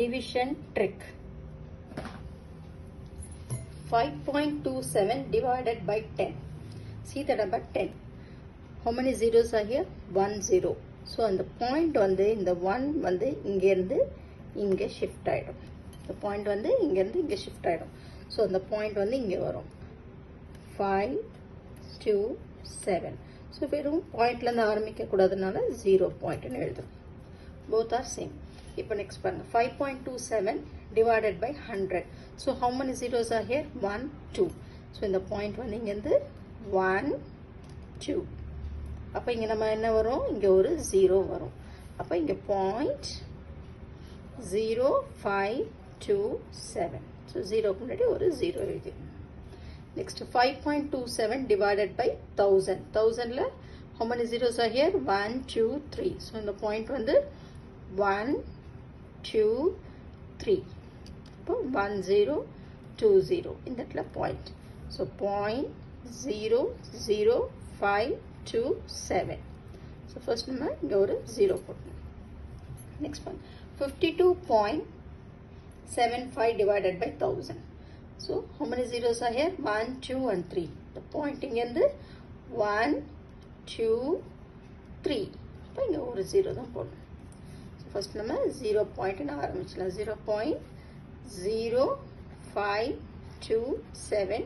division trick. 5.27 divided by 10. See the number 10. How many zeros are here? 1 0. So on the point வந்து இந்த 1 வந்து இங்க இருந்து இங்க shift ஆயிடும். The point வந்து இங்க இருந்து இங்க shift ஆயிடும். So அந்த point வந்து இங்க வரும். 5 2 7. So வெறும் பாயிண்ட்ல இருந்து ஆரம்பிக்க கூடாதனால 0 point ன்னு எழுதுறோம். Both are same. இப்போ next பாருங்க 5.27 divided by 100. So how many zeros are here? 1 2. So இந்த point வந்து இங்க இருந்து 1 2. அப்ப இங்க நம்ம என்ன வரும்? இங்க ஒரு 0 வரும். அப்ப இங்க point 0 5 2 7. So 0 க்கு முன்னாடி ஒரு 0 எழுதி. Next 5.27 divided by 1000. 1000 ல how many zeros are here? 1 2 3. So இந்த point வந்து 1 2 3. அப்போ 1 0 2 0 இந்த இடத்துல point. So point 0 0 5 2 7. So first நம்ம இங்க ஒரு 0 போடணும். Next one 52.75 divided by 1000. So how many zeros are here? 1 2 and 3. The point இங்க இருந்து 1 2 3. அப்போ இங்க ஒரு 0 தான் போடணும். So first நம்ம 0 point ன்னு ஆரம்பிச்சலாம். 0.0525.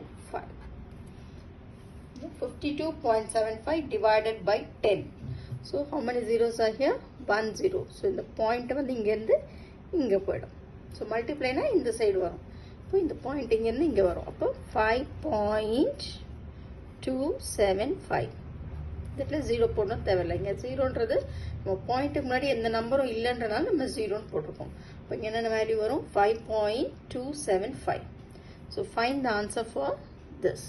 52.75 divided by 10. So how many zeros are here? 1 0. So இந்த point வந்து இங்க இருந்து இங்க போய்டும். So multiply னா இந்த சைடு வரும். அப்போ இந்த point இங்க இருந்து இங்க வரும். அப்போ 5.275. இதுல 0 போடணும் தேவையில்லை. இங்க 0ன்றது நம்ம பாயிண்ட்க்கு முன்னாடி எந்த நம்பரும் இல்லன்றனால நம்ம 0ன்னு போட்டுருக்கோம். அப்போ இங்க என்ன வேல்யூ வரும்? 5.275. So find the answer for this.